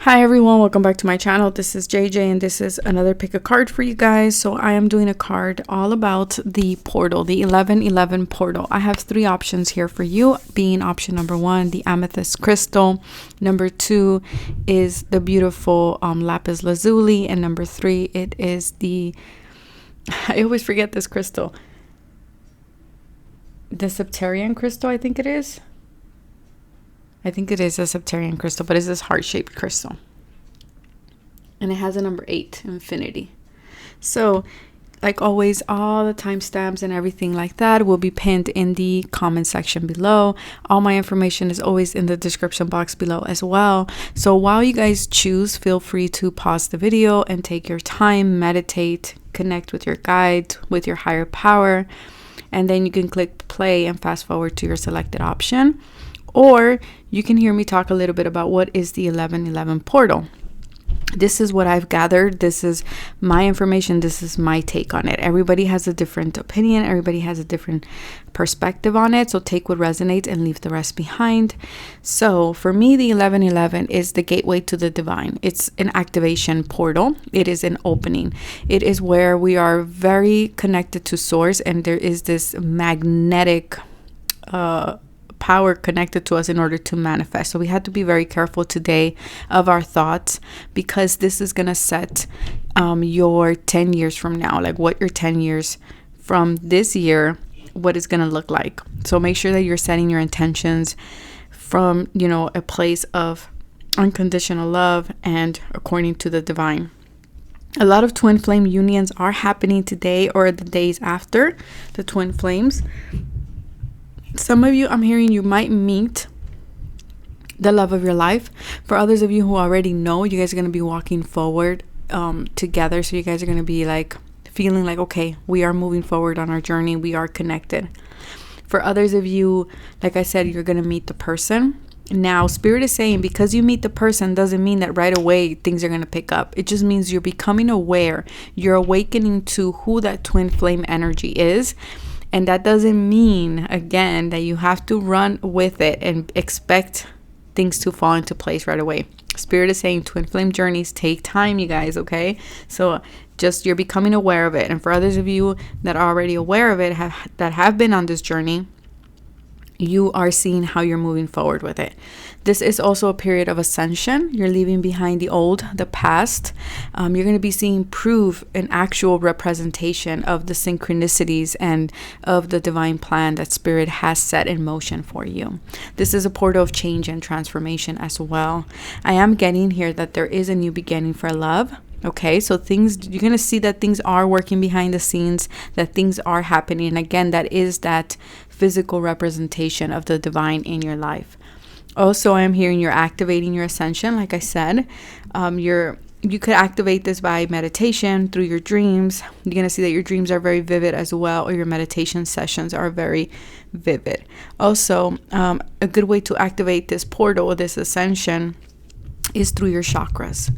Hi everyone, welcome back to my channel. This is JJ and this is another pick a card for you guys. So I am doing a card all about the portal, the 1111 portal. I have three options here for you, being option number one, the amethyst crystal. Number two is the beautiful lapis lazuli. And number three, it is the, I always forget this crystal, the Serpentine crystal, I think it is. I think it is a Serpentine crystal, but it's this heart-shaped crystal. And it has a number 8, infinity. So, like always, all the timestamps and everything like that will be pinned in the comment section below. All my information is always in the description box below as well. So while you guys choose, feel free to pause the video and take your time, meditate, connect with your guide, with your higher power. And then you can click play and fast forward to your selected option. Or you can hear me talk a little bit about what is the 1111 portal. This is what I've gathered. This is my information. This is my take on it. Everybody has a different opinion. Everybody has a different perspective on it. So take what resonates and leave the rest behind. So for me, the 1111 is the gateway to the divine. It's an activation portal. It is an opening. It is where we are very connected to source, and there is this magnetic power connected to us in order to manifest. So we had to be very careful today of our thoughts, because this is going to set your 10 years from now, like what your 10 years from this year, what it's going to look like. So make sure that you're setting your intentions from, a place of unconditional love and according to the divine. A lot of twin flame unions are happening today or the days after the twin flames. Some of you, I'm hearing, you might meet the love of your life. For others of you who already know, you guys are going to be walking forward together. So you guys are going to be like feeling like, okay, we are moving forward on our journey. We are connected. For others of you, like I said, you're going to meet the person. Now, Spirit is saying, because you meet the person doesn't mean that right away things are going to pick up. It just means you're becoming aware. You're awakening to who that twin flame energy is. And that doesn't mean, again, that you have to run with it and expect things to fall into place right away. Spirit is saying twin flame journeys take time, you guys, okay? So just you're becoming aware of it. And for others of you that are already aware of it, that have been on this journey, you are seeing how you're moving forward with it. This is also a period of ascension. You're leaving behind the old, the past. You're going to be seeing proof, an actual representation of the synchronicities and of the divine plan that Spirit has set in motion for you. This is a portal of change and transformation as well. I am getting here that there is a new beginning for love. Okay, so you're going to see that things are working behind the scenes, that things are happening. And again, that is that physical representation of the divine in your life. Also, I'm hearing you're activating your ascension. Like I said, you could activate this by meditation, through your dreams. You're going to see that your dreams are very vivid as well, or your meditation sessions are very vivid. Also, a good way to activate this portal, this ascension, is through your chakras.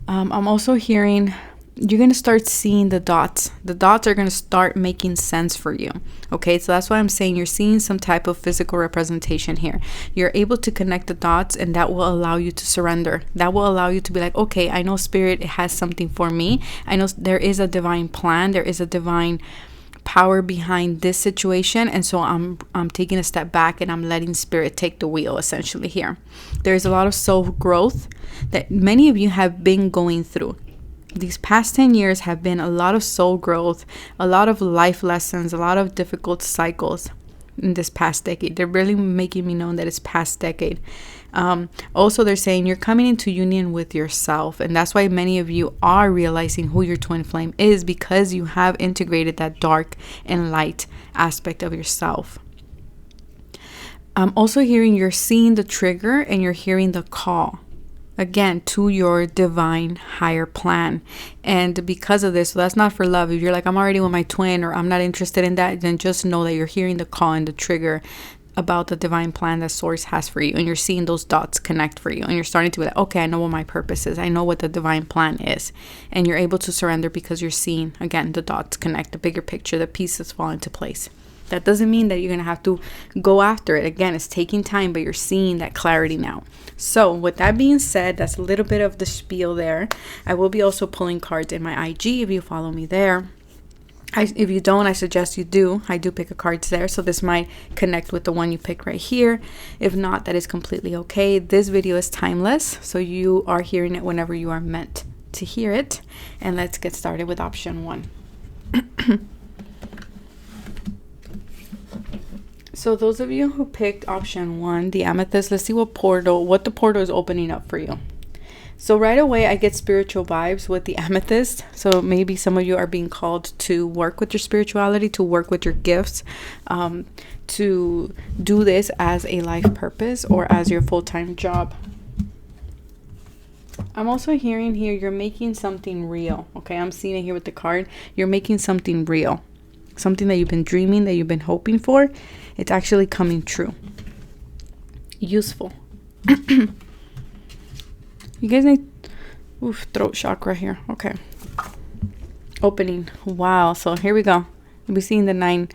I'm also hearing you're going to start seeing the dots. The dots are going to start making sense for you. Okay, so that's why I'm saying you're seeing some type of physical representation here. You're able to connect the dots, and that will allow you to surrender. That will allow you to be like, okay, I know Spirit has something for me. I know there is a divine plan. There is a divine power behind this situation, and so I'm taking a step back and I'm letting Spirit take the wheel essentially here. There's a lot of soul growth that many of you have been going through. These past 10 years have been a lot of soul growth, a lot of life lessons, a lot of difficult cycles in this past decade. They're really making me know that it's past decade. Also, they're saying you're coming into union with yourself, and that's why many of you are realizing who your twin flame is, because you have integrated that dark and light aspect of yourself. I'm also hearing you're seeing the trigger and you're hearing the call, again, to your divine higher plan. And because of this, so that's not for love. If you're like, I'm already with my twin, or I'm not interested in that, then just know that you're hearing the call and the trigger about the divine plan that source has for you, and you're seeing those dots connect for you, and you're starting to be like, okay, I know what my purpose is, I know what the divine plan is, and you're able to surrender because you're seeing, again, the dots connect, the bigger picture, the pieces fall into place. That doesn't mean that you're going to have to go after it. Again, it's taking time, but you're seeing that clarity now. So with that being said, that's a little bit of the spiel there. I will be also pulling cards in my IG if you follow me there. If you don't, I suggest you do. I do pick a cards there, so this might connect with the one you pick right here. If not, that is completely okay. This video is timeless, so you are hearing it whenever you are meant to hear it. And let's get started with option 1. So those of you who picked option 1, the Amethyst, let's see what the portal is opening up for you. So right away, I get spiritual vibes with the Amethyst. So maybe some of you are being called to work with your spirituality, to work with your gifts, to do this as a life purpose or as your full-time job. I'm also hearing here, you're making something real. Okay, I'm seeing it here with the card. You're making something real. Something that you've been dreaming, that you've been hoping for. It's actually coming true. Useful. You guys need throat chakra here. Okay. Opening. Wow. So here we go. We're seeing the 9.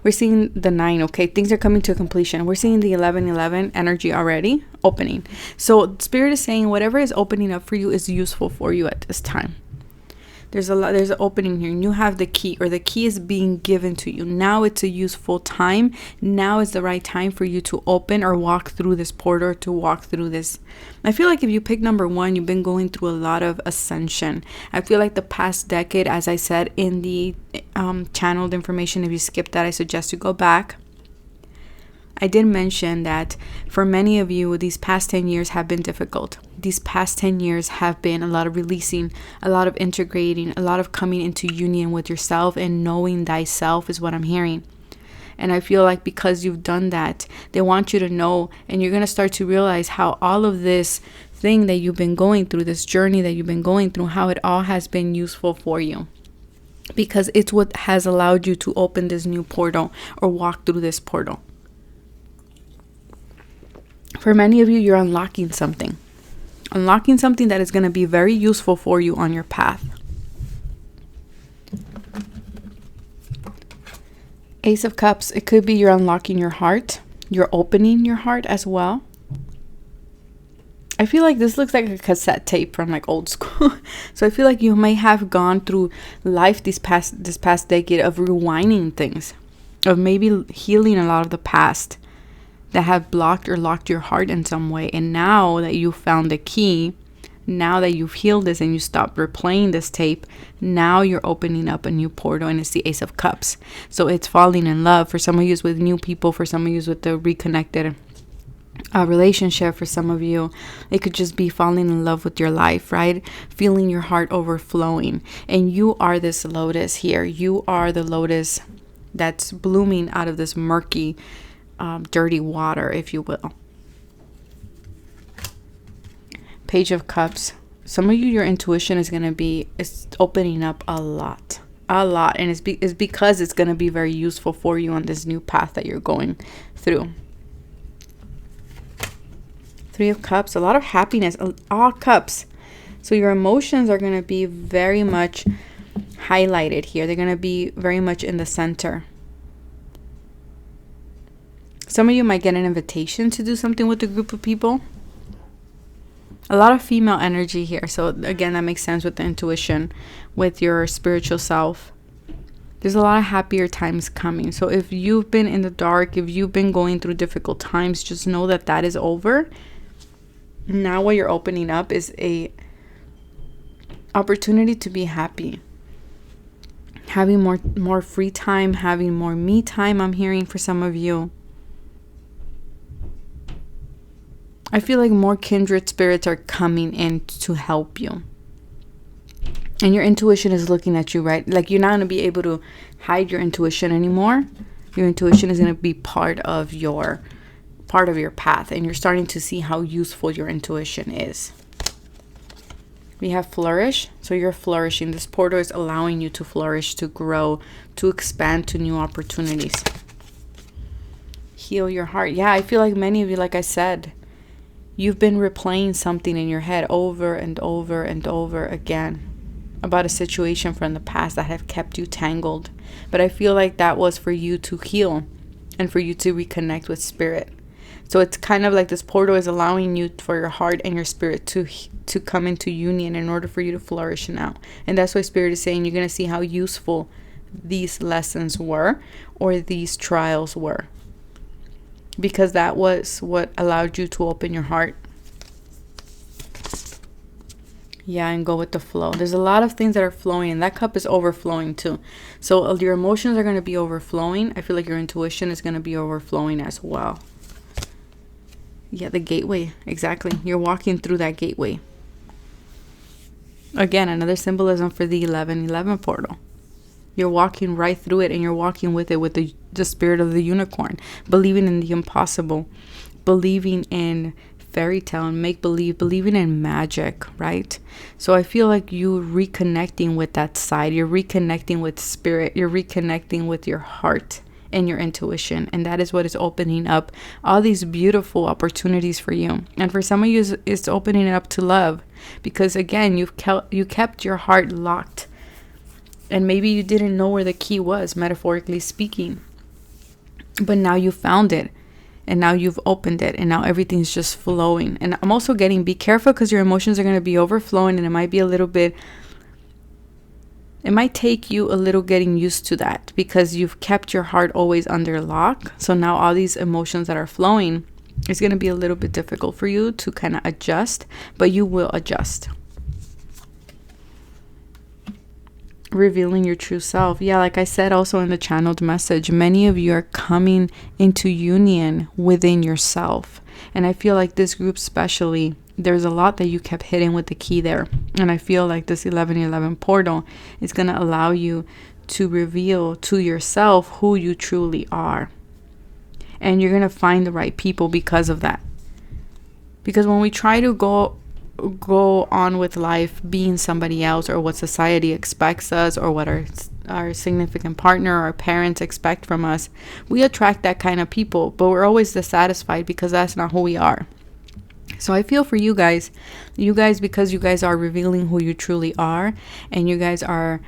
We're seeing the 9. Okay. Things are coming to a completion. We're seeing the 11 energy already opening. So Spirit is saying whatever is opening up for you is useful for you at this time. There's an opening here, and you have the key, or the key is being given to you. Now it's a useful time. Now is the right time for you to open or walk through this portal, to walk through this. I feel like if you pick number 1, you've been going through a lot of ascension. I feel like the past decade, as I said in the channeled information, if you skipped that, I suggest you go back. I did mention that for many of you, these past 10 years have been difficult. These past 10 years have been a lot of releasing, a lot of integrating, a lot of coming into union with yourself and knowing thyself is what I'm hearing. And I feel like because you've done that, they want you to know, and you're going to start to realize how all of this thing that you've been going through, this journey that you've been going through, how it all has been useful for you. Because it's what has allowed you to open this new portal or walk through this portal. For many of you, you're unlocking something. Unlocking something that is going to be very useful for you on your path. Ace of Cups. It could be you're unlocking your heart. You're opening your heart as well. I feel like this looks like a cassette tape from like old school. So I feel like you may have gone through life this past decade of rewinding things. Of maybe healing a lot of the past that have blocked or locked your heart in some way. And now that you found the key, now that you've healed this and you stopped replaying this tape, now you're opening up a new portal, and it's the Ace of Cups. So it's falling in love. For some of you, it's with new people. For some of you, it's with the reconnected relationship. For some of you, it could just be falling in love with your life, right? Feeling your heart overflowing. And you are this lotus here. You are the lotus that's blooming out of this murky, dirty water, if you will. Page of Cups. Some of you, your intuition is going to be, it's opening up a lot, and it's because it's going to be very useful for you on this new path that you're going through. 3 of Cups. A lot of happiness. All cups. So your emotions are going to be very much highlighted here. They're going to be very much in the center. Some of you might get an invitation to do something with a group of people. A lot of female energy here. So again, that makes sense with the intuition, with your spiritual self. There's a lot of happier times coming. So if you've been in the dark, if you've been going through difficult times, just know that that is over. Now what you're opening up is a opportunity to be happy. Having more free time, having more me time, I'm hearing for some of you. I feel like more kindred spirits are coming in to help you. And your intuition is looking at you, right? Like you're not going to be able to hide your intuition anymore. Your intuition is going to be part of your path. And you're starting to see how useful your intuition is. We have flourish. So you're flourishing. This portal is allowing you to flourish, to grow, to expand to new opportunities. Heal your heart. Yeah, I feel like many of you, like I said, you've been replaying something in your head over and over and over again. about a situation from the past that have kept you tangled. But I feel like that was for you to heal and for you to reconnect with spirit. So it's kind of like this portal is allowing you for your heart and your spirit to come into union in order for you to flourish now. And that's why spirit is saying you're going to see how useful these lessons were, or these trials were, because that was what allowed you to open your heart. Yeah, and go with the flow. There's a lot of things that are flowing, and that cup is overflowing too. So your emotions are going to be overflowing. I feel like your intuition is going to be overflowing as well. Yeah, the gateway. Exactly. You're walking through that gateway. Again, another symbolism for the 1111 portal. You're walking right through it, and you're walking with it with the spirit of the unicorn. Believing in the impossible. Believing in fairy tale and make believe, believing in magic, right? So I feel like you reconnecting with that side. You're reconnecting with spirit. You're reconnecting with your heart and your intuition, and that is what is opening up all these beautiful opportunities for you. And for some of you, it's opening it up to love, because again, you kept your heart locked, and maybe you didn't know where the key was, metaphorically speaking, but now you found it. And now you've opened it, and now everything's just flowing. And I'm also getting, be careful, because your emotions are going to be overflowing, and it might be a little bit, it might take you a little getting used to that, because you've kept your heart always under lock. So now all these emotions that are flowing, it's going to be a little bit difficult for you to kind of adjust, but you will adjust. Revealing your true self. Yeah, like I said also in the channeled message, many of you are coming into union within yourself. And I feel like this group especially, there's a lot that you kept hitting with the key there. And I feel like this 1111 portal is going to allow you to reveal to yourself who you truly are. And you're going to find the right people because of that. Because when we try to go on with life being somebody else, or what society expects us, or what our significant partner or our parents expect from us, we attract that kind of people, but we're always dissatisfied because that's not who we are. So I feel for you guys, because you guys are revealing who you truly are, and you guys are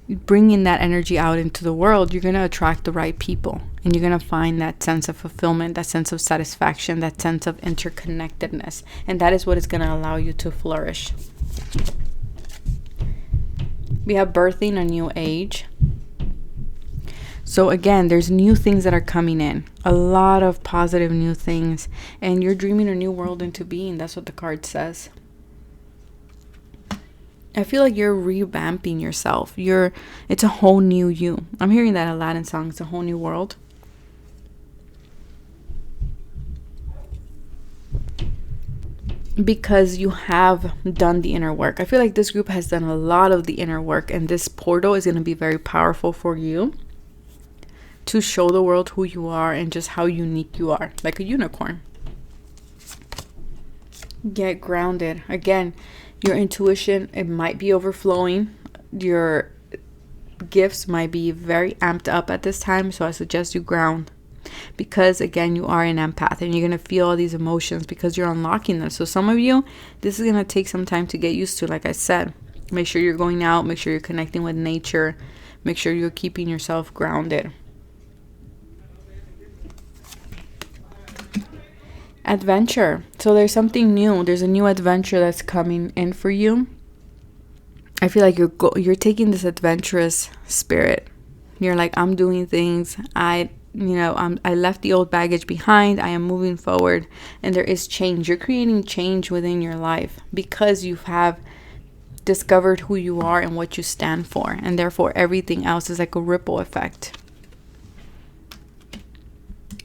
bringing that energy out into the world, you're going to attract the right people, and you're going to find that sense of fulfillment, that sense of satisfaction, that sense of interconnectedness, and that is what is going to allow you to flourish. We have birthing a new age. So again, there's new things that are coming in, a lot of positive new things, and you're dreaming a new world into being. That's what the card says. I feel like you're revamping yourself. It's a whole new you. I'm hearing that Aladdin song. It's a whole new world. Because you have done the inner work. I feel like this group has done a lot of the inner work, and this portal is going to be very powerful for you to show the world who you are and just how unique you are, like a unicorn. Get grounded. Again, your intuition, it might be overflowing. Your gifts might be very amped up at this time, so I suggest you ground, because again, you are an empath, and you're going to feel all these emotions because you're unlocking them. So some of you, this is going to take some time to get used to. Like I said, make sure you're going out, make sure you're connecting with nature, make sure you're keeping yourself grounded. Adventure. So there's something new. There's a new adventure that's coming in for you. I feel like you're taking this adventurous spirit. You're like, I'm doing things. I left the old baggage behind. I am moving forward, and there is change. You're creating change within your life because you have discovered who you are and what you stand for, and therefore everything else is like a ripple effect.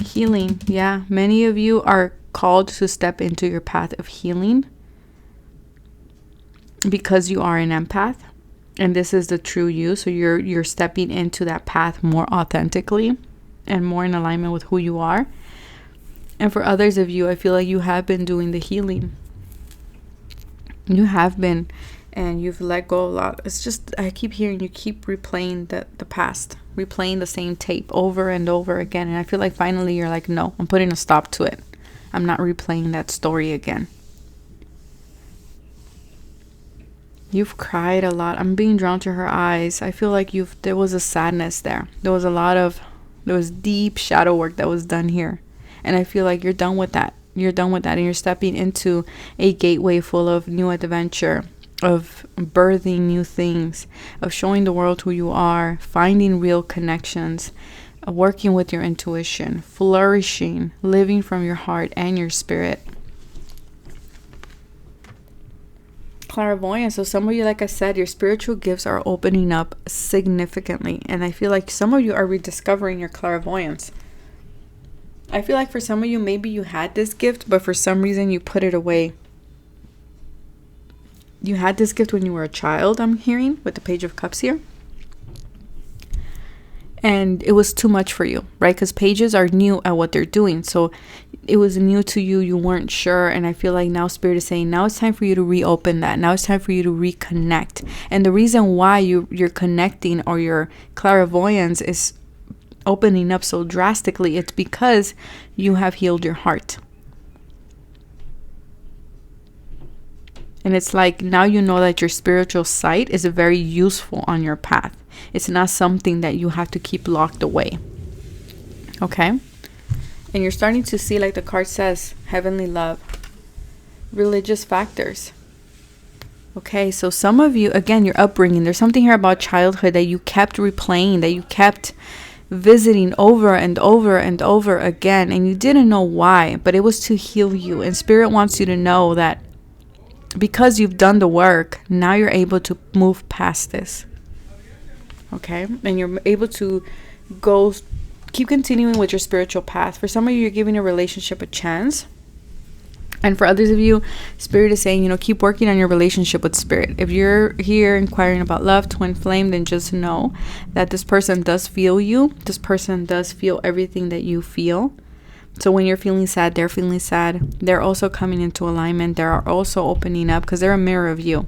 Healing. Yeah, many of you are called to step into your path of healing because you are an empath, and this is the true you. So you're stepping into that path more authentically and more in alignment with who you are. And for others of you, I feel like you have been doing the healing. You have been, and you've let go a lot. It's just, I keep hearing you keep replaying the past, replaying the same tape over and over again. And I feel like finally you're like, no, I'm putting a stop to it. I'm not replaying that story again. You've cried a lot. I'm being drawn to her eyes. I feel like there was a sadness there. There was deep shadow work that was done here. And I feel like you're done with that. You're done with that, and you're stepping into a gateway full of new adventure, of birthing new things, of showing the world who you are, finding real connections, working with your intuition, flourishing, living from your heart and your spirit. Clairvoyance. So some of you, like I said, your spiritual gifts are opening up significantly, and I feel like some of you are rediscovering your clairvoyance. I feel like for some of you, maybe you had this gift, but for some reason you put it away. You had this gift when you were a child, I'm hearing, with the Page of Cups here. And it was too much for you, right? Because pages are new at what they're doing. So it was new to you. You weren't sure. And I feel like now Spirit is saying, now it's time for you to reopen that. Now it's time for you to reconnect. And the reason why you're connecting, or your clairvoyance is opening up so drastically, it's because you have healed your heart. And it's like now you know that your spiritual sight is very useful on your path. It's not something that you have to keep locked away. Okay? And you're starting to see, like the card says, heavenly love, religious factors. Okay, so some of you, again, your upbringing, there's something here about childhood that you kept replaying, that you kept visiting over and over and over again, and you didn't know why, but it was to heal you. And Spirit wants you to know that because you've done the work, now you're able to move past this. Okay? And you're able to keep continuing with your spiritual path. For some of you, you're giving a relationship a chance. And for others of you, Spirit is saying, keep working on your relationship with Spirit. If you're here inquiring about love, twin flame, then just know that this person does feel you. This person does feel everything that you feel. So when you're feeling sad, they're feeling sad. They're also coming into alignment. They are also opening up because they're a mirror of you.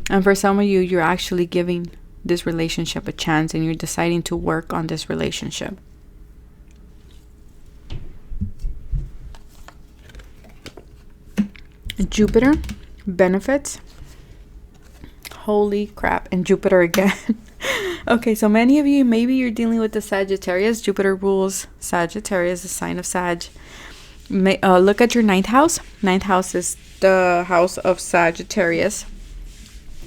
And for some of you, you're actually giving this relationship a chance, and you're deciding to work on this relationship. Jupiter, benefits. Holy crap. And Jupiter again. Okay, so many of you, maybe you're dealing with the Sagittarius. Jupiter rules Sagittarius, the sign of Sag. Look at your ninth house. Ninth house is the house of Sagittarius.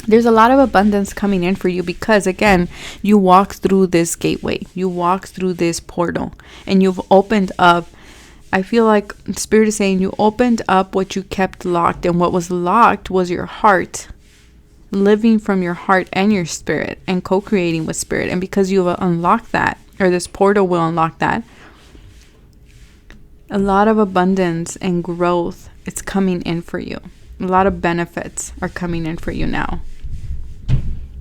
There's a lot of abundance coming in for you because, again, you walk through this gateway. You walk through this portal, and you've opened up. I feel like Spirit is saying you opened up what you kept locked, and what was locked was your heart. Living from your heart and your spirit, and co-creating with Spirit. And because you've unlocked that, or this portal will unlock that, a lot of abundance and growth is coming in for you. A lot of benefits are coming in for you now.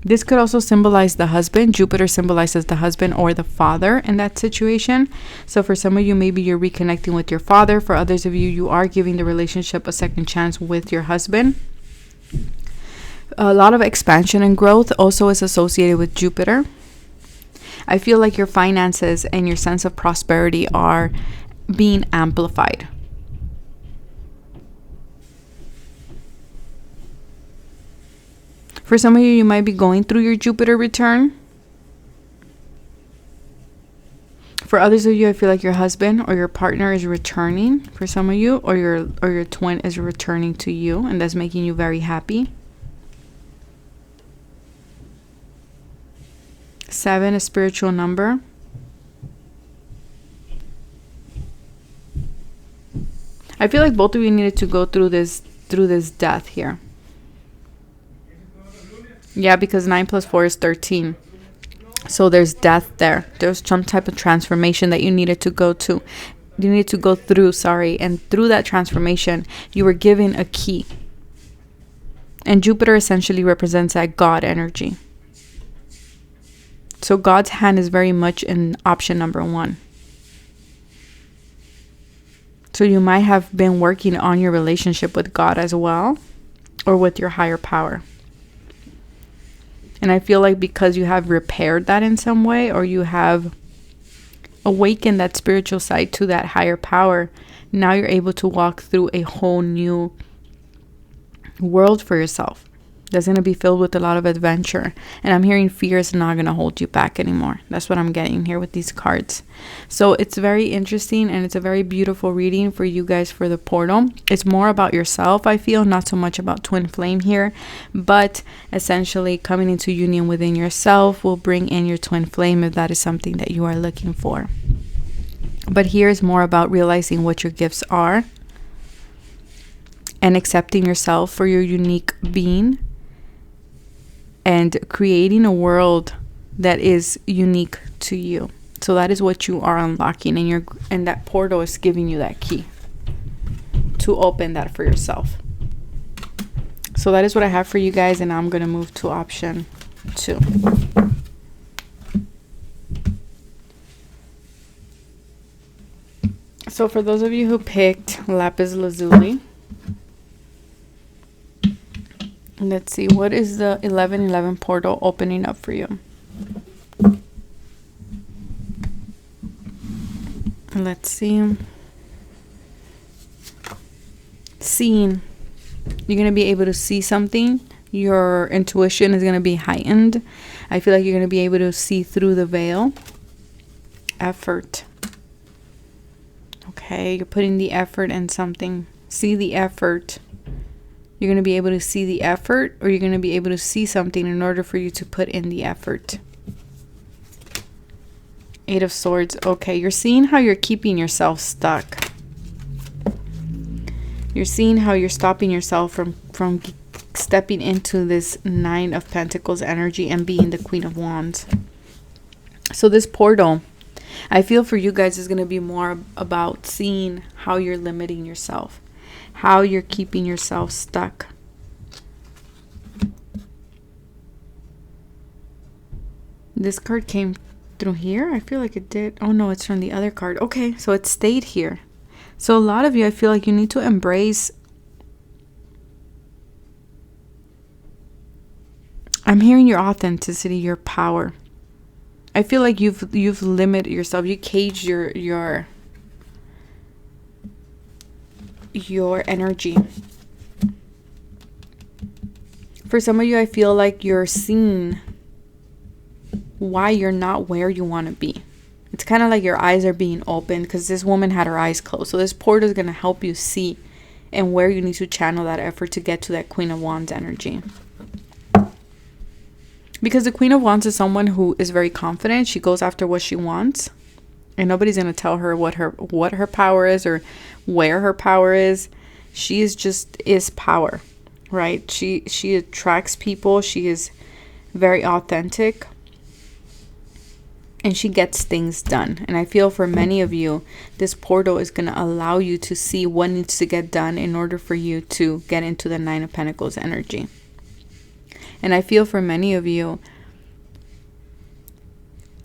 This could also symbolize the husband. Jupiter symbolizes the husband or the father in that situation. So for some of you, maybe you're reconnecting with your father. For others of you, you are giving the relationship a second chance with your husband. A lot of expansion and growth also is associated with Jupiter. I feel like your finances and your sense of prosperity are being amplified. For some of you, you might be going through your Jupiter return. For others of you, I feel like your husband or your partner is returning. For some of you, or your twin is returning to you, and that's making you very happy. 7, a spiritual number. I feel like both of you needed to go through this death here. Yeah, because 9 plus 4 is 13. So there's death there. There's some type of transformation that you needed to go to. You needed to go through, and through that transformation, you were given a key. And Jupiter essentially represents that God energy. So God's hand is very much in option number 1. So you might have been working on your relationship with God as well, or with your higher power. And I feel like because you have repaired that in some way, or you have awakened that spiritual side to that higher power, now you're able to walk through a whole new world for yourself. That's going to be filled with a lot of adventure. And I'm hearing fear is not going to hold you back anymore. That's what I'm getting here with these cards. So it's very interesting, and it's a very beautiful reading for you guys for the portal. It's more about yourself, I feel, not so much about twin flame here. But essentially coming into union within yourself will bring in your twin flame if that is something that you are looking for. But here is more about realizing what your gifts are and accepting yourself for your unique being, and creating a world that is unique to you. So that is what you are unlocking, and that portal is giving you that key to open that for yourself. So that is what I have for you guys, and I'm going to move to option 2. So for those of you who picked Lapis Lazuli, let's see, what is the 1111 portal opening up for you? Let's see. Seeing. You're going to be able to see something. Your intuition is going to be heightened. I feel like you're going to be able to see through the veil. Effort. Okay, you're putting the effort in something. See the effort. You're going to be able to see the effort, or you're going to be able to see something in order for you to put in the effort. 8 of Swords. Okay, you're seeing how you're keeping yourself stuck. You're seeing how you're stopping yourself from stepping into this 9 of Pentacles energy and being the Queen of Wands. So this portal, I feel for you guys, is going to be more about seeing how you're limiting yourself. How you're keeping yourself stuck. This card came through here. I feel like it did. Oh no, it's from the other card. Okay, so it stayed here. So a lot of you, I feel like you need to embrace. I'm hearing your authenticity, your power. I feel like you've limited yourself. You caged your energy. For some of you, I feel like you're seeing why you're not where you want to be. It's kind of like your eyes are being opened, because this woman had her eyes closed. So this portal is going to help you see and where you need to channel that effort to get to that Queen of Wands energy. Because the Queen of Wands is someone who is very confident. She goes after what she wants. And nobody's going to tell her what her power is or where her power is. She is power, right? She attracts people. She is very authentic. And she gets things done. And I feel for many of you, this portal is going to allow you to see what needs to get done in order for you to get into the 9 of Pentacles energy. And I feel for many of you,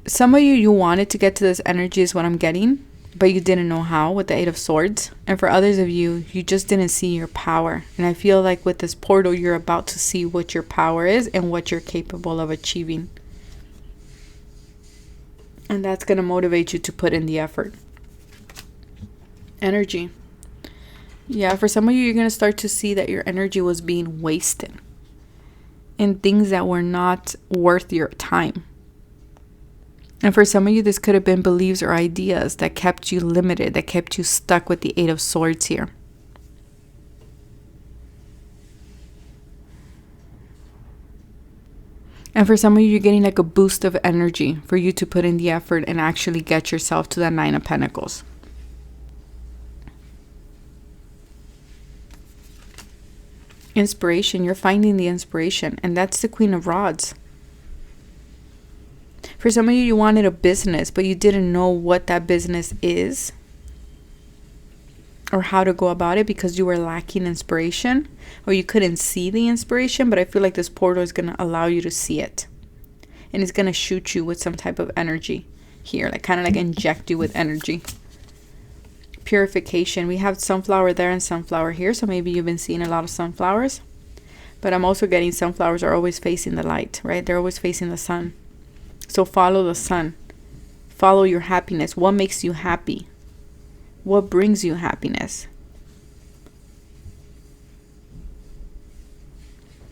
some of you wanted to get to this energy is what I'm getting, but you didn't know how with the 8 of Swords. And for others of you, you just didn't see your power. And I feel like with this portal, you're about to see what your power is and what you're capable of achieving. And that's going to motivate you to put in the effort. Energy. Yeah, for some of you, you're going to start to see that your energy was being wasted in things that were not worth your time. And for some of you, this could have been beliefs or ideas that kept you limited, that kept you stuck with the 8 of Swords here. And for some of you, you're getting like a boost of energy for you to put in the effort and actually get yourself to that 9 of Pentacles. Inspiration. You're finding the inspiration. And that's the Queen of Rods. For some of you, you wanted a business, but you didn't know what that business is or how to go about it because you were lacking inspiration, or you couldn't see the inspiration. But I feel like this portal is going to allow you to see it, and it's going to shoot you with some type of energy here, like kind of like inject you with energy. Purification. We have sunflower there and sunflower here, so maybe you've been seeing a lot of sunflowers, but I'm also getting sunflowers are always facing the light, right? They're always facing the sun. So follow the sun. Follow your happiness. What makes you happy? What brings you happiness?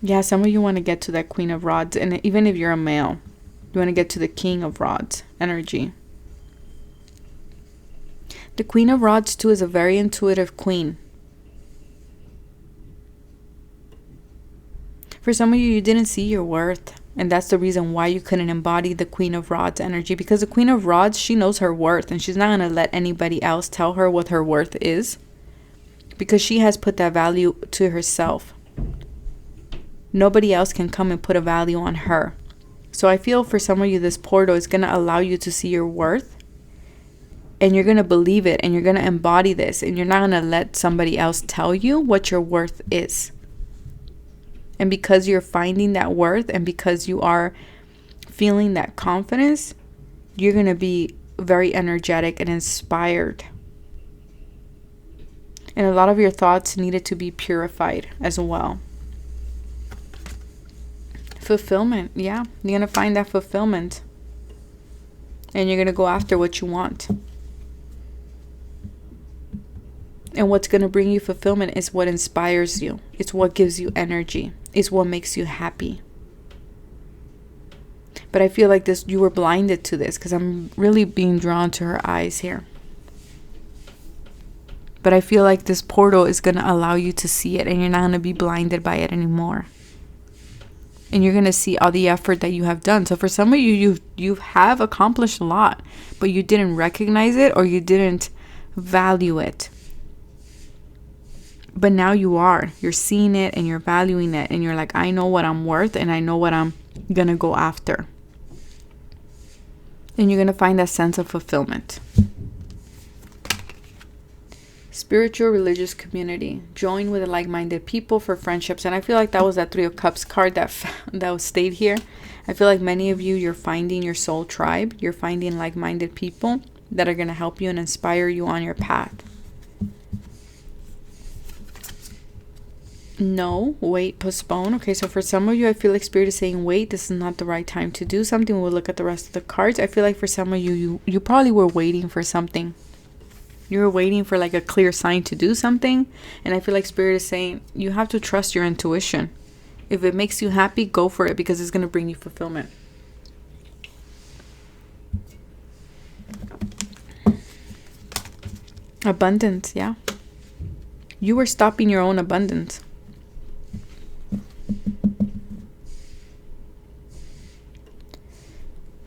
Yeah, some of you want to get to that Queen of Rods. And even if you're a male, you want to get to the King of Rods energy. The Queen of Rods, too, is a very intuitive queen. For some of you, you didn't see your worth. And that's the reason why you couldn't embody the Queen of Rods energy. Because the Queen of Rods, she knows her worth. And she's not going to let anybody else tell her what her worth is. Because she has put that value to herself. Nobody else can come and put a value on her. So I feel for some of you, this portal is going to allow you to see your worth. And you're going to believe it. And you're going to embody this. And you're not going to let somebody else tell you what your worth is. And because you're finding that worth and because you are feeling that confidence, you're going to be very energetic and inspired. And a lot of your thoughts needed to be purified as well. Fulfillment. Yeah, you're going to find that fulfillment. And you're going to go after what you want. And what's going to bring you fulfillment is what inspires you. It's what gives you energy. It's what makes you happy. But I feel like this, you were blinded to this because I'm really being drawn to her eyes here. But I feel like this portal is going to allow you to see it and you're not going to be blinded by it anymore. And you're going to see all the effort that you have done. So for some of you have accomplished a lot, but you didn't recognize it or you didn't value it. But now you are. You're seeing it and you're valuing it. And you're like, I know what I'm worth and I know what I'm going to go after. And you're going to find that sense of fulfillment. Spiritual religious community. Join with like-minded people for friendships. And I feel like that was that Three of Cups card that stayed here. I feel like many of you, you're finding your soul tribe. You're finding like-minded people that are going to help you and inspire you on your path. No, wait, postpone. Okay, so for some of you, I feel like Spirit is saying, wait, this is not the right time to do something. We'll look at the rest of the cards. I feel like for some of you, you probably were waiting for something. You were waiting for like a clear sign to do something. And I feel like Spirit is saying, you have to trust your intuition. If it makes you happy, go for it because it's going to bring you fulfillment. Abundance, yeah. You were stopping your own abundance.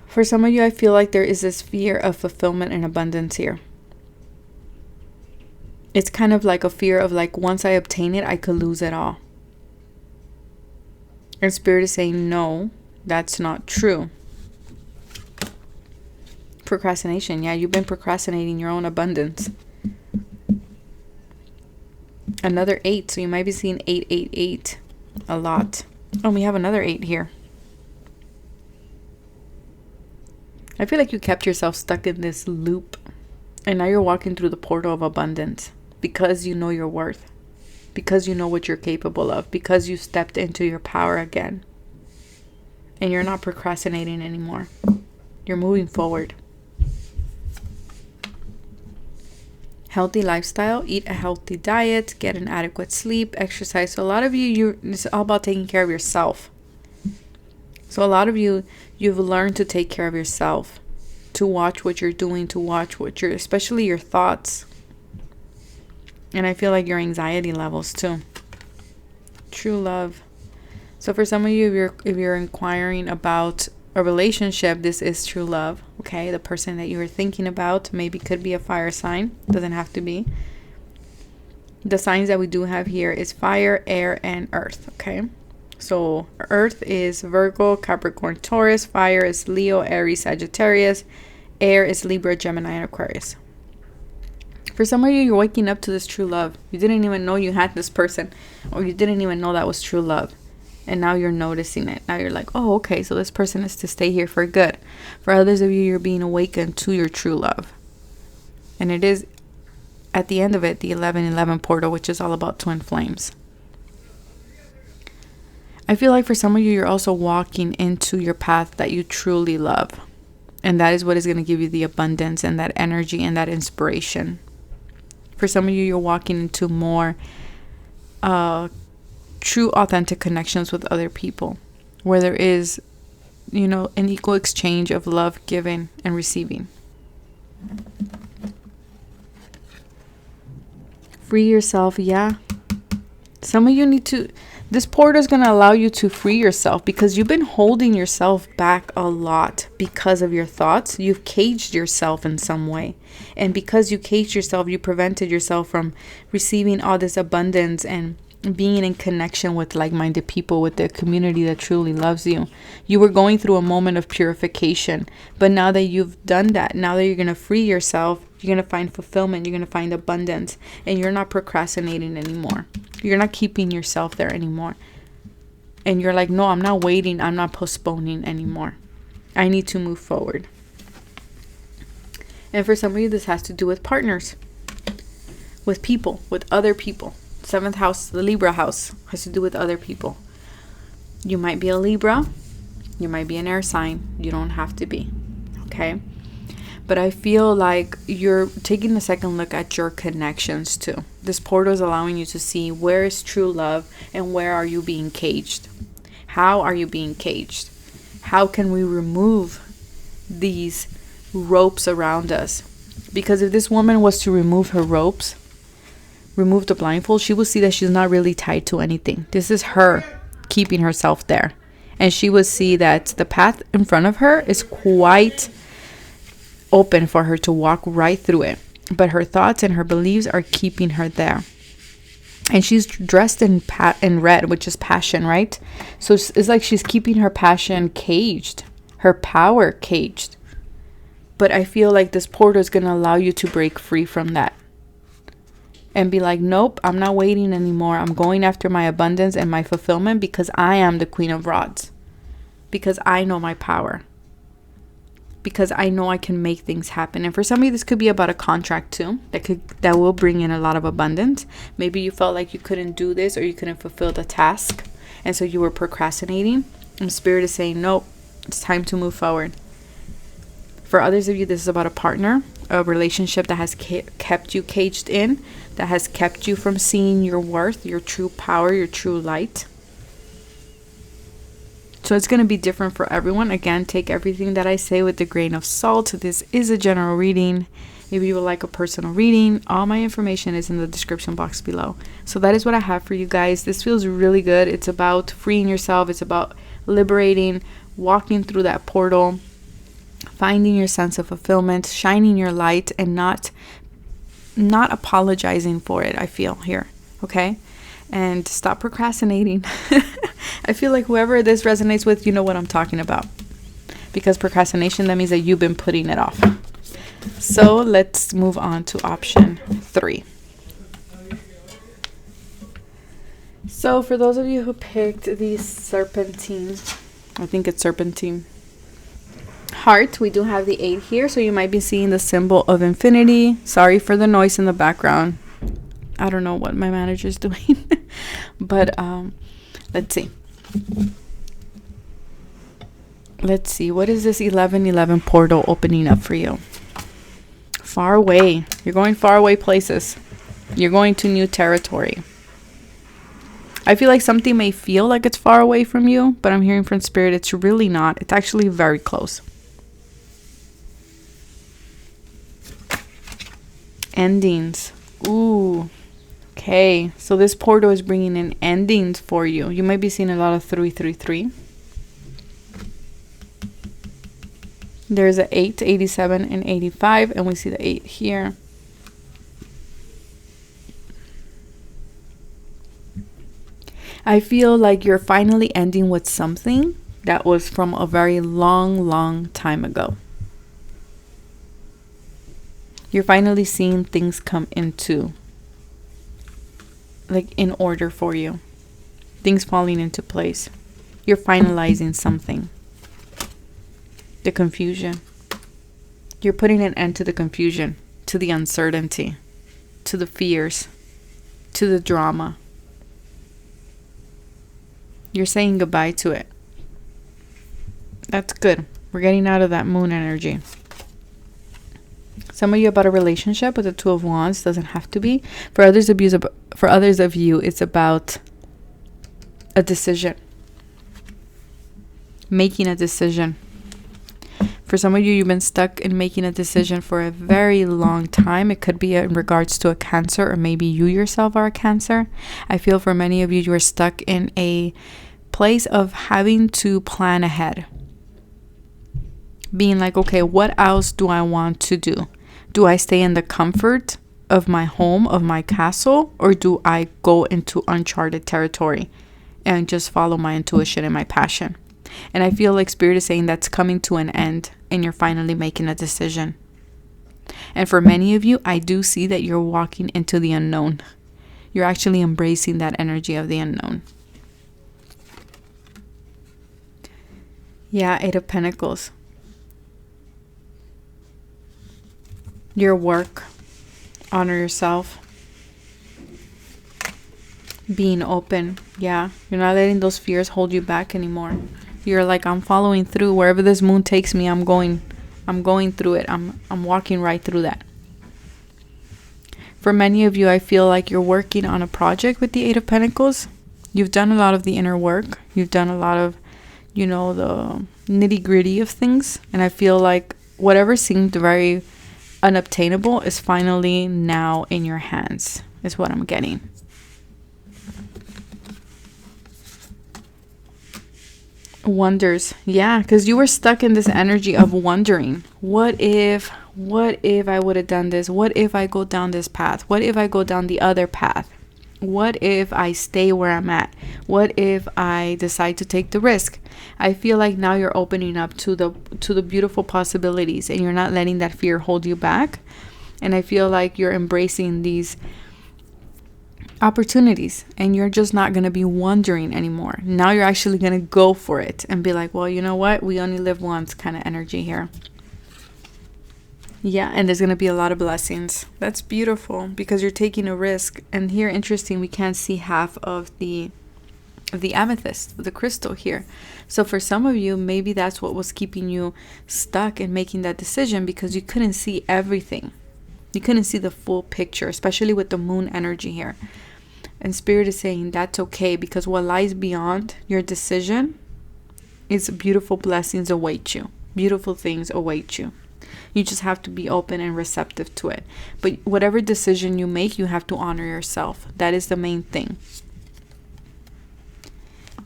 For some of you, I feel like there is this fear of fulfillment and abundance here. It's kind of like a fear of like, once I obtain it, I could lose it all. And Spirit is saying, no, that's not true. Procrastination. Yeah, you've been procrastinating your own abundance. Another 8. So you might be seeing 888 a lot. Oh, we have another 8 here. I feel like you kept yourself stuck in this loop. And now you're walking through the portal of abundance. Because you know your worth. Because you know what you're capable of. Because you stepped into your power again. And you're not procrastinating anymore. You're moving forward. Healthy lifestyle. Eat a healthy diet. Get an adequate sleep. Exercise. So a lot of you, it's all about taking care of yourself. So a lot of you, you've learned to take care of yourself. To watch what you're doing. To watch what you're, especially your thoughts. And I feel like your anxiety levels too. True love. So for some of you, if you're inquiring about a relationship, this is true love. Okay, the person that you were thinking about maybe could be a fire sign. Doesn't have to be. The signs that we do have here is fire, air, and earth. Okay, so earth is Virgo, Capricorn, Taurus. Fire is Leo, Aries, Sagittarius. Air is Libra, Gemini, and Aquarius. For some of you, you're waking up to this true love. You didn't even know you had this person, or you didn't even know that was true love. And now you're noticing it. Now you're like, oh, okay, so this person is to stay here for good. For others of you, you're being awakened to your true love. And it is, at the end of it, the 1111 portal, which is all about twin flames. I feel like for some of you, you're also walking into your path that you truly love. And that is what is going to give you the abundance and that energy and that inspiration. For some of you, you're walking into more true authentic connections with other people, where there is, you know, an equal exchange of love, giving and receiving. Free yourself. Yeah, some of you need to, this portal is going to allow you to free yourself, because you've been holding yourself back a lot because of your thoughts. You've caged yourself in some way, and because you caged yourself, you prevented yourself from receiving all this abundance and being in connection with like-minded people, with the community that truly loves you. You were going through a moment of purification, but now that you've done that, now that you're going to free yourself, you're going to find fulfillment, you're going to find abundance, and you're not procrastinating anymore. You're not keeping yourself there anymore. And you're like, no, I'm not waiting, I'm not postponing anymore. I need to move forward. And for some of you, this has to do with partners, with people, with other people. 7th house, the Libra house, has to do with other people. You might be a Libra, you might be an air sign, you don't have to be, okay? But I feel like you're taking a second look at your connections too. This portal is allowing you to see where is true love and where are you being caged. How are you being caged? How can we remove these ropes around us? Because if this woman was to remove her ropes, remove the blindfold, she will see that she's not really tied to anything. This is her keeping herself there. And she will see that the path in front of her is quite open for her to walk right through it. But her thoughts and her beliefs are keeping her there. And she's dressed in red, which is passion, right? So it's like she's keeping her passion caged, her power caged. But I feel like this portal is going to allow you to break free from that. And be like, nope, I'm not waiting anymore. I'm going after my abundance and my fulfillment, because I am the Queen of Rods. Because I know my power. Because I know I can make things happen. And for somebody, this could be about a contract too. That will bring in a lot of abundance. Maybe you felt like you couldn't do this, or you couldn't fulfill the task, and so you were procrastinating. And Spirit is saying, nope, it's time to move forward. For others of you, this is about a partner, a relationship that has kept you caged in, that has kept you from seeing your worth, your true power, your true light. So it's going to be different for everyone. Again, take everything that I say with a grain of salt. This is a general reading. If you would like a personal reading, all my information is in the description box below. So that is what I have for you guys. This feels really good. It's about freeing yourself. It's about liberating, walking through that portal, finding your sense of fulfillment, shining your light, and not apologizing for it. I feel here, okay? And stop procrastinating. I feel like whoever this resonates with, you know what I'm talking about. Because procrastination, that means that you've been putting it off. So let's move on to option 3. So for those of you who picked the Serpentine, I think it's Serpentine heart, we do have the 8 here. So you might be seeing the symbol of infinity. Sorry for the noise in the background. I don't know what my manager's doing. But let's see. Let's see. What is this 1111 portal opening up for you? Far away. You're going far away places. You're going to new territory. I feel like something may feel like it's far away from you, but I'm hearing from Spirit it's really not. It's actually very close. Endings. Ooh. Okay. So this portal is bringing in endings for you. You might be seeing a lot of 333. There's a 8, 87, and 85, and we see the 8 here. I feel like you're finally ending with something that was from a very long, long time ago. You're finally seeing things come into, like, in order for you. Things falling into place. You're finalizing something. The confusion. You're putting an end to the confusion, to the uncertainty, to the fears, to the drama. You're saying goodbye to it. That's good. We're getting out of that moon energy. Some of you about a relationship with the 2 of Wands. Doesn't have to be. For others of you, it's about a decision. Making a decision. For some of you, you've been stuck in making a decision for a very long time. It could be in regards to a Cancer, or maybe you yourself are a Cancer. I feel for many of you, you are stuck in a place of having to plan ahead. Being like, okay, what else do I want to do? Do I stay in the comfort of my home, of my castle, or do I go into uncharted territory and just follow my intuition and my passion? And I feel like Spirit is saying that's coming to an end and you're finally making a decision. And for many of you, I do see that you're walking into the unknown. You're actually embracing that energy of the unknown. Yeah, Eight of Pentacles. Your work. Honor yourself. Being open. Yeah, you're not letting those fears hold you back anymore. You're like, I'm following through. Wherever this moon takes me, I'm going through it. I'm walking right through that. For many of you, I feel like you're working on a project with the Eight of Pentacles. You've done a lot of the inner work. You've done a lot of, the nitty-gritty of things. And I feel like whatever seemed very unobtainable is finally now in your hands, is what I'm getting. Wonders. Yeah, because you were stuck in this energy of wondering, what if I would have done this? What if I go down this path? What if I go down the other path? What if I stay where I'm at? What if I decide to take the risk? I feel like now you're opening up to the beautiful possibilities, and you're not letting that fear hold you back. And I feel like you're embracing these opportunities, and you're just not going to be wondering anymore. Now you're actually going to go for it and be like, well, you know what? We only live once kind of energy here. Yeah, and there's going to be a lot of blessings. That's beautiful because you're taking a risk. And here, interesting, we can't see half of the amethyst, the crystal here. So for some of you, maybe that's what was keeping you stuck in making that decision, because you couldn't see everything. You couldn't see the full picture, especially with the moon energy here. And Spirit is saying that's okay, because what lies beyond your decision is beautiful blessings await you. Beautiful things await you. You just have to be open and receptive to it. But whatever decision you make, you have to honor yourself. That is the main thing.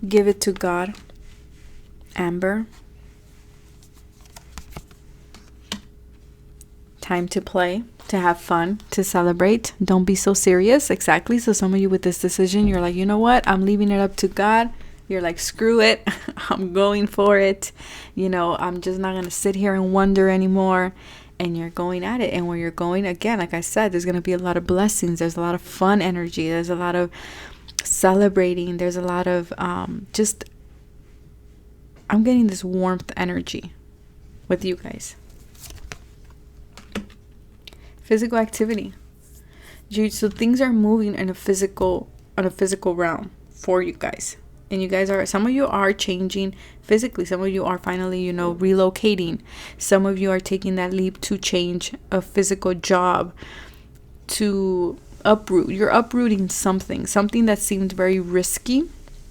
Give it to God. Amber. Time to play, to have fun, to celebrate. Don't be so serious. Exactly. So some of you with this decision, you're like, you know what? I'm leaving it up to God. You're like, screw it. I'm going for it. I'm just not going to sit here and wonder anymore. And you're going at it. And where you're going, again, like I said, there's going to be a lot of blessings. There's a lot of fun energy. There's a lot of celebrating. There's a lot of I'm getting this warmth energy with you guys. Physical activity. So things are moving in a physical realm for you guys. And you guys some of you are changing physically. Some of you are finally, relocating. Some of you are taking that leap to change a physical job, to uproot. You're uprooting something that seemed very risky,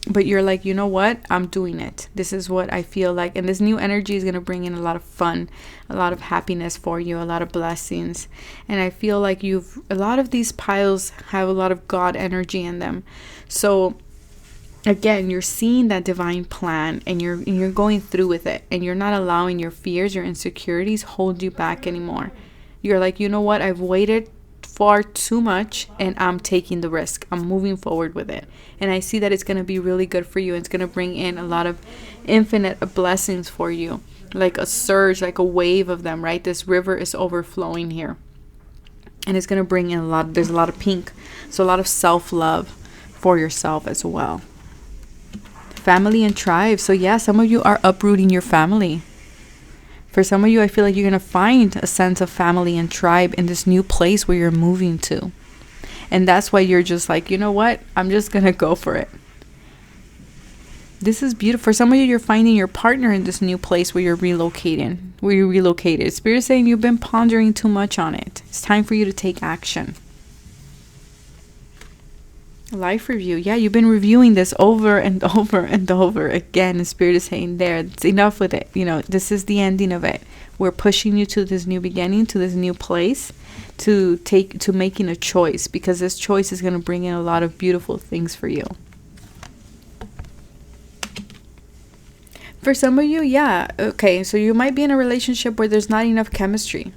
but you're like, you know what? I'm doing it. This is what I feel like. And this new energy is going to bring in a lot of fun, a lot of happiness for you, a lot of blessings. And I feel like a lot of these piles have a lot of God energy in them. So again, you're seeing that divine plan, and you're going through with it, and you're not allowing your fears, your insecurities hold you back anymore. You're like, you know what? I've waited far too much, and I'm taking the risk. I'm moving forward with it. And I see that it's going to be really good for you. It's going to bring in a lot of infinite blessings for you, like a surge, like a wave of them, right? This river is overflowing here, and it's going to bring in there's a lot of pink. So a lot of self-love for yourself as well. Family and tribe. So yeah, some of you are uprooting your family. For some of you, I feel like you're going to find a sense of family and tribe in this new place where you're moving to. And that's why you're just like, you know what? I'm just going to go for it. This is beautiful. For some of you, you're finding your partner in this new place where you're relocated. Spirit is saying you've been pondering too much on it. It's time for you to take action. Life review. Yeah, you've been reviewing this over and over and over again. And Spirit is saying, there, it's enough with it. You know, this is the ending of it. We're pushing you to this new beginning, to this new place, to making a choice, because this choice is going to bring in a lot of beautiful things for you. For some of you, yeah, okay, so you might be in a relationship where there's not enough chemistry.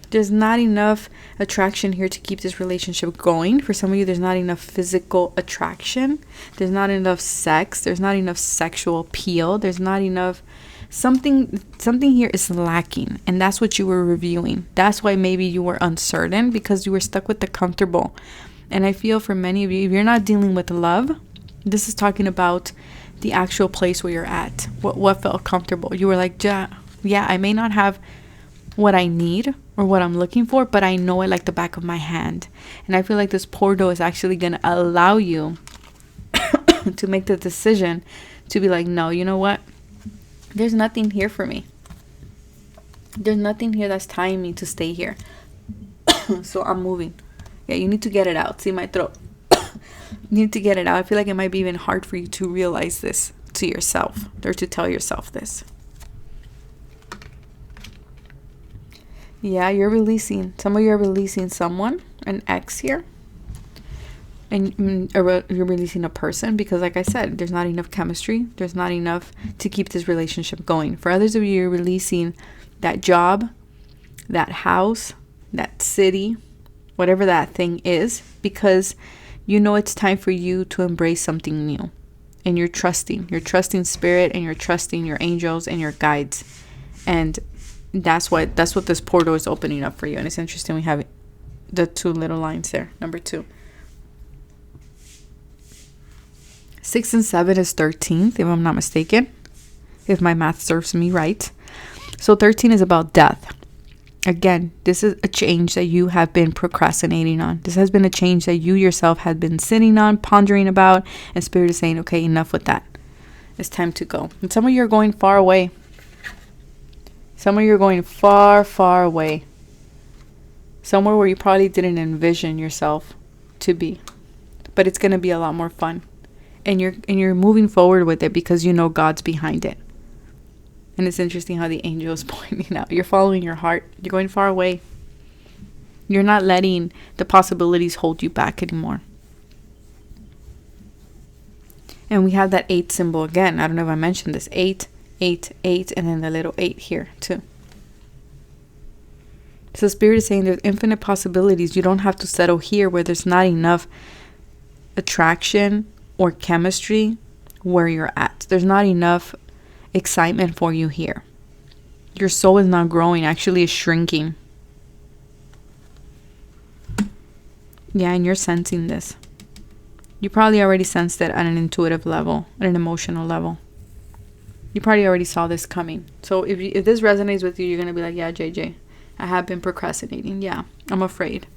There's not enough attraction here to keep this relationship going. For some of you, there's not enough physical attraction. There's not enough sex. There's not enough sexual appeal. There's not enough... Something here is lacking. And that's what you were reviewing. That's why maybe you were uncertain, because you were stuck with the comfortable. And I feel for many of you, if you're not dealing with love, this is talking about the actual place where you're at. What felt comfortable. You were like, yeah, I may not have what I need or what I'm looking for, but I know it like the back of my hand. And I feel like this portal is actually going to allow you to make the decision to be like, no, you know what? There's nothing here for me. There's nothing here that's tying me to stay here. So I'm moving. Yeah, you need to get it out. See my throat. You need to get it out. I feel like it might be even hard for you to realize this to yourself, or to tell yourself this. Yeah, you're releasing. Some of you are releasing someone, an ex here. And you're releasing a person because, like I said, there's not enough chemistry. There's not enough to keep this relationship going. For others of you, you're releasing that job, that house, that city, whatever that thing is, because you know it's time for you to embrace something new. And you're trusting. You're trusting spirit, and you're trusting your angels and your guides. And that's what this portal is opening up for you. And it's interesting, we have the 2 little lines there, number 2. 6 and 7 is 13th, if I'm not mistaken, if my math serves me right. So 13 is about death. Again, this is a change that you have been procrastinating on. This has been a change that you yourself had been sitting on, pondering about, and Spirit is saying, okay, enough with that. It's time to go. And some of you are going far away. Some of you are going far, far away. Somewhere where you probably didn't envision yourself to be. But it's going to be a lot more fun. And you're moving forward with it because you know God's behind it. And it's interesting how the angel is pointing out. You're following your heart. You're going far away. You're not letting the possibilities hold you back anymore. And we have that 8 symbol again. I don't know if I mentioned this. 8, 8, 8, and then the little 8 here too. So Spirit is saying there's infinite possibilities. You don't have to settle here where there's not enough attraction or chemistry where you're at. There's not enough excitement for you here. Your soul is not growing, actually is shrinking. Yeah, and you're sensing this. You probably already sensed it at an intuitive level, at an emotional level. You probably already saw this coming. So if this resonates with you, you're going to be like, yeah, JJ, I have been procrastinating. Yeah, I'm afraid.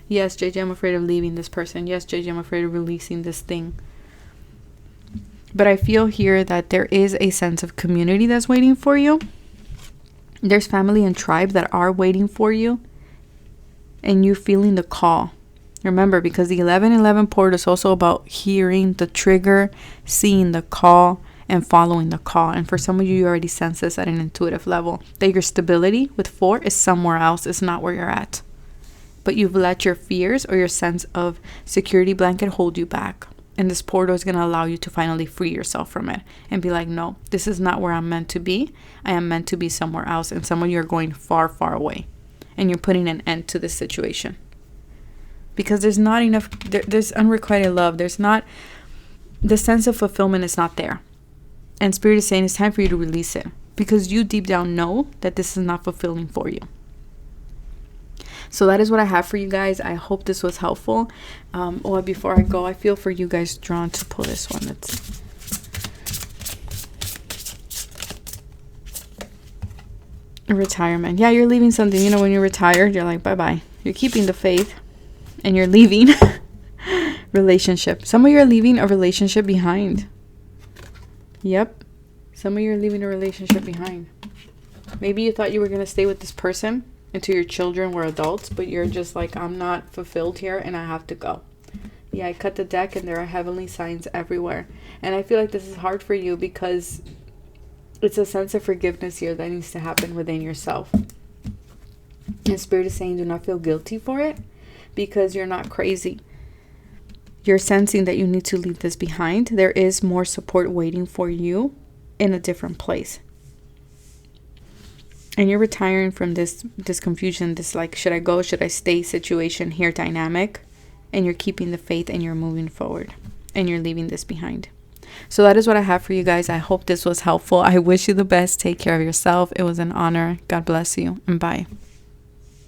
Yes, JJ, I'm afraid of leaving this person. Yes, JJ, I'm afraid of releasing this thing. But I feel here that there is a sense of community that's waiting for you. There's family and tribe that are waiting for you. And you feeling the call. Remember, because the 1111 portal is also about hearing the trigger, seeing the call, and following the call. And for some of you, you already sense this at an intuitive level. That your stability with 4 is somewhere else. It's not where you're at. But you've let your fears or your sense of security blanket hold you back. And this portal is going to allow you to finally free yourself from it. And be like, no, this is not where I'm meant to be. I am meant to be somewhere else. And some of you are going far, far away. And you're putting an end to this situation. Because there's not enough, there's unrequited love. There's not, the sense of fulfillment is not there. And Spirit is saying it's time for you to release it. Because you deep down know that this is not fulfilling for you. So that is what I have for you guys. I hope this was helpful. Before I go, I feel for you guys drawn to pull this one. That's retirement. Yeah, you're leaving something. You know, when you're retired, you're like, bye-bye. You're keeping the faith. And you're leaving relationship. Some of you are leaving a relationship behind. Yep. Some of you are leaving a relationship behind. Maybe you thought you were going to stay with this person until your children were adults, but you're just like, I'm not fulfilled here and I have to go. Yeah, I cut the deck and there are heavenly signs everywhere. And I feel like this is hard for you because it's a sense of forgiveness here that needs to happen within yourself. And Spirit is saying do not feel guilty for it because you're not crazy. You're sensing that you need to leave this behind. There is more support waiting for you in a different place. And you're retiring from this confusion, this like, should I go, should I stay situation here dynamic. And you're keeping the faith and you're moving forward. And you're leaving this behind. So that is what I have for you guys. I hope this was helpful. I wish you the best. Take care of yourself. It was an honor. God bless you. And bye.